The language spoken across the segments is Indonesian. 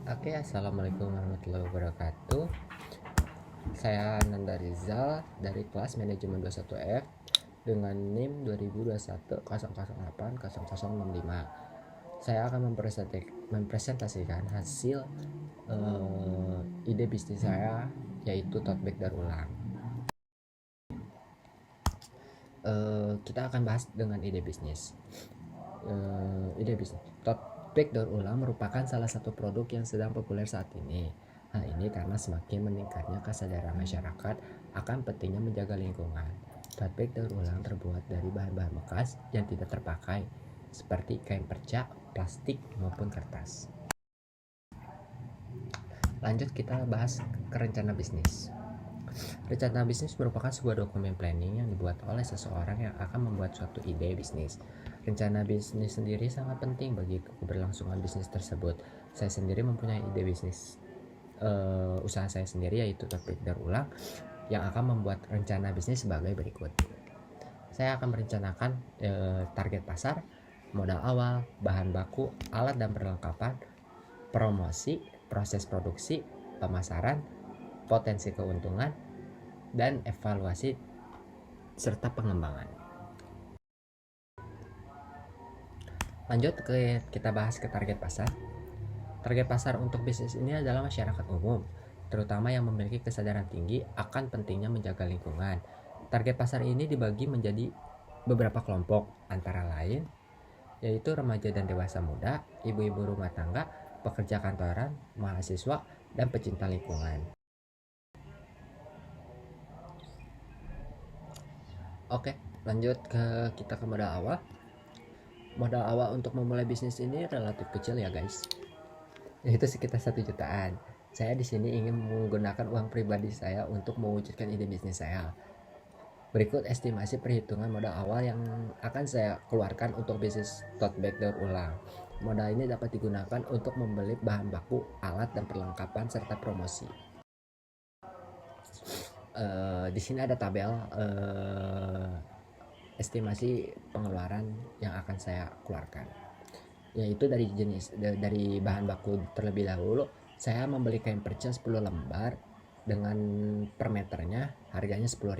Oke, assalamualaikum warahmatullahi wabarakatuh. Saya Nanda Rizal dari kelas manajemen 21F dengan NIM 2021 008065. Saya akan mempresentasikan hasil ide bisnis saya, yaitu tote bag daur ulang. Kita akan bahas dengan ide bisnis. Tote bag daur ulang merupakan salah satu produk yang sedang populer saat ini. Hal ini karena semakin meningkatnya kesadaran masyarakat akan pentingnya menjaga lingkungan. Tote bag daur ulang terbuat dari bahan-bahan bekas yang tidak terpakai, seperti kain perca, plastik, maupun kertas. Lanjut kita bahas ke rencana bisnis. Rencana bisnis merupakan sebuah dokumen planning yang dibuat oleh seseorang yang akan membuat suatu ide bisnis. Rencana bisnis sendiri sangat penting bagi keberlangsungan bisnis tersebut. Saya sendiri mempunyai ide bisnis usaha saya sendiri, yaitu tote bag daur ulang, yang akan membuat rencana bisnis sebagai berikut. Saya akan merencanakan target pasar, modal awal, bahan baku, alat dan perlengkapan, promosi, proses produksi, pemasaran, potensi keuntungan, dan evaluasi serta pengembangan. Lanjut kita bahas ke target pasar. Target pasar untuk bisnis ini adalah masyarakat umum, terutama yang memiliki kesadaran tinggi akan pentingnya menjaga lingkungan. Target pasar ini dibagi menjadi beberapa kelompok, antara lain yaitu remaja dan dewasa muda, ibu-ibu rumah tangga, pekerja kantoran, mahasiswa, dan pecinta lingkungan. Oke, lanjut kita ke modal awal. Modal awal untuk memulai bisnis ini relatif kecil ya guys, yaitu sekitar 1 jutaan. Saya di sini ingin menggunakan uang pribadi saya untuk mewujudkan ide bisnis saya. Berikut estimasi perhitungan modal awal yang akan saya keluarkan untuk bisnis tote bag daur ulang. Modal ini dapat digunakan untuk membeli bahan baku, alat dan perlengkapan serta promosi. Di sini ada tabel estimasi pengeluaran yang akan saya keluarkan, yaitu dari bahan baku terlebih dahulu. Saya membeli kain perca 10 lembar dengan per meternya harganya 10.000.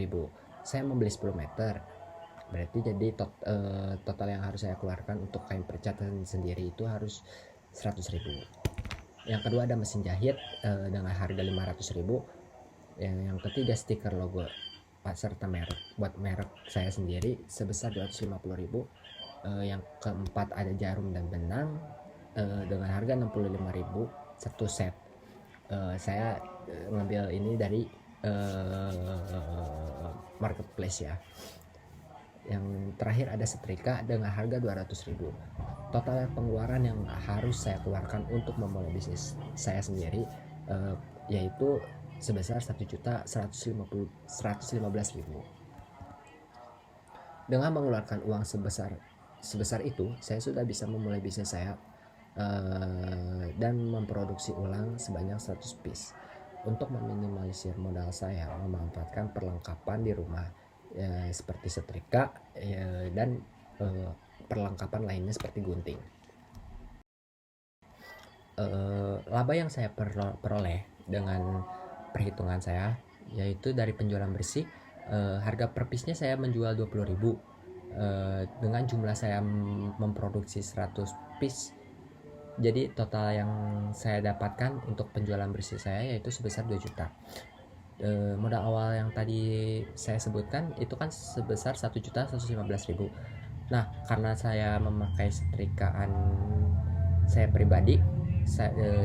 Saya membeli 10 meter, berarti jadi total yang harus saya keluarkan untuk kain perca sendiri itu harus 100.000. Yang kedua ada mesin jahit dengan harga 500.000. Yang ketiga stiker logo serta merek buat merek saya sendiri sebesar 250.000. Yang keempat ada jarum dan benang dengan harga 65.000 satu set. Saya ngambil ini dari marketplace ya. Yang terakhir ada setrika dengan harga 200.000. Total pengeluaran yang harus saya keluarkan untuk memulai bisnis saya sendiri yaitu sebesar 1.115.000. Dengan mengeluarkan uang sebesar itu, saya sudah bisa memulai bisnis saya dan memproduksi ulang sebanyak 100 piece. Untuk meminimalisir modal, saya memanfaatkan perlengkapan di rumah seperti setrika dan perlengkapan lainnya seperti gunting. Laba yang saya peroleh dengan perhitungan saya, yaitu dari penjualan bersih, harga per piece-nya saya menjual 20.000. Dengan jumlah saya memproduksi 100 piece, jadi total yang saya dapatkan untuk penjualan bersih saya yaitu sebesar 2 juta. Modal awal yang tadi saya sebutkan itu kan sebesar 1.115.000. Nah, karena saya memakai setrikaan saya pribadi,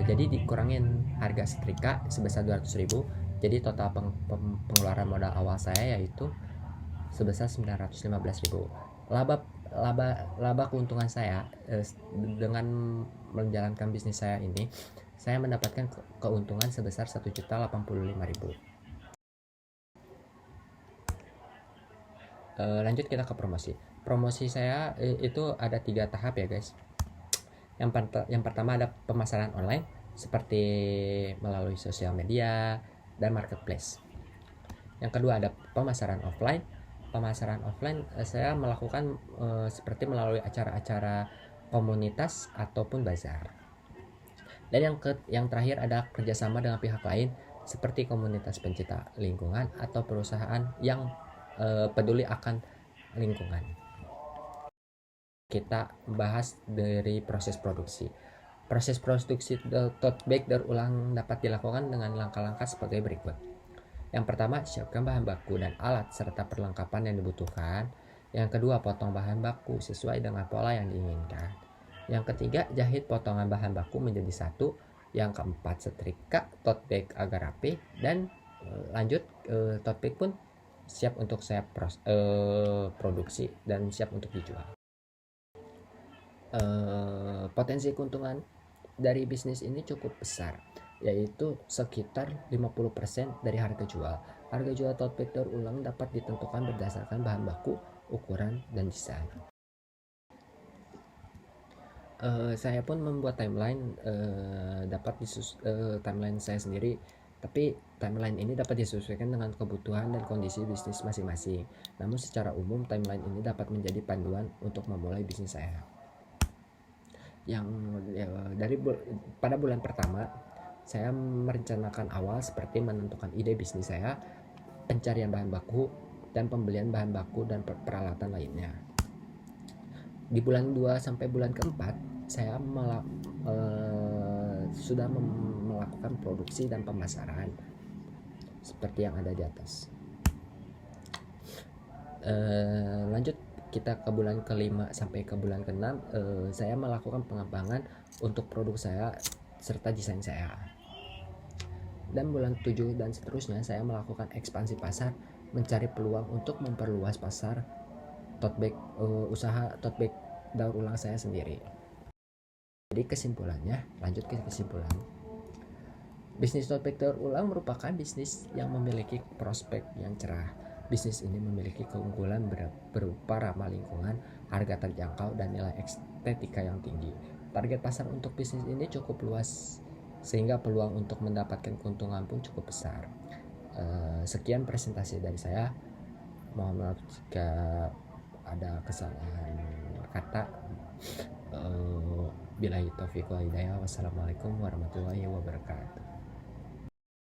jadi dikurangin harga setrika sebesar 200.000. Jadi total pengeluaran modal awal saya yaitu sebesar 915.000. Laba keuntungan saya dengan menjalankan bisnis saya ini, saya mendapatkan keuntungan sebesar 1.085.000. Lanjut kita ke promosi. Promosi saya itu ada 3 tahap ya guys. Yang pertama ada pemasaran online seperti melalui sosial media dan marketplace. Yang kedua ada pemasaran offline. Pemasaran offline saya melakukan seperti melalui acara-acara komunitas ataupun bazar. Dan yang terakhir adalah kerjasama dengan pihak lain seperti komunitas pencinta lingkungan atau perusahaan yang peduli akan lingkungan. Kita bahas dari proses produksi. Proses produksi tote bag daur ulang dapat dilakukan dengan langkah-langkah sebagai berikut. Yang pertama, siapkan bahan baku dan alat serta perlengkapan yang dibutuhkan. Yang kedua, potong bahan baku sesuai dengan pola yang diinginkan. Yang ketiga, jahit potongan bahan baku menjadi satu. Yang keempat, setrika tote bag agar rapi. Dan lanjut, tote bag pun siap untuk saya produksi dan siap untuk dijual. Potensi keuntungan dari bisnis ini cukup besar, yaitu sekitar 50% dari harga jual. Harga jual tote bag daur ulang dapat ditentukan berdasarkan bahan baku, ukuran, dan desain. Saya pun membuat timeline timeline saya sendiri, tapi timeline ini dapat disesuaikan dengan kebutuhan dan kondisi bisnis masing-masing. Namun secara umum timeline ini dapat menjadi panduan untuk memulai bisnis saya. Pada bulan pertama saya merencanakan awal seperti menentukan ide bisnis saya, pencarian bahan baku, dan pembelian bahan baku dan peralatan lainnya. Di bulan 2 sampai bulan keempat saya sudah melakukan produksi dan pemasaran seperti yang ada di atas. Lanjut kita ke bulan ke-5 sampai ke bulan ke-6, saya melakukan pengembangan untuk produk saya serta desain saya. Dan bulan 7 dan seterusnya saya melakukan ekspansi pasar, mencari peluang untuk memperluas pasar tote bag, usaha tote bag daur ulang saya sendiri. Jadi kesimpulannya, lanjut ke kesimpulan. Bisnis tote bag daur ulang merupakan bisnis yang memiliki prospek yang cerah. Bisnis ini memiliki keunggulan berupa ramah lingkungan, harga terjangkau, dan nilai estetika yang tinggi. Target pasar untuk bisnis ini cukup luas, sehingga peluang untuk mendapatkan keuntungan pun cukup besar. Sekian presentasi dari saya. Mohon maaf jika ada kesalahan kata. Billahi taufiq wal hidayah. Wassalamualaikum warahmatullahi wabarakatuh.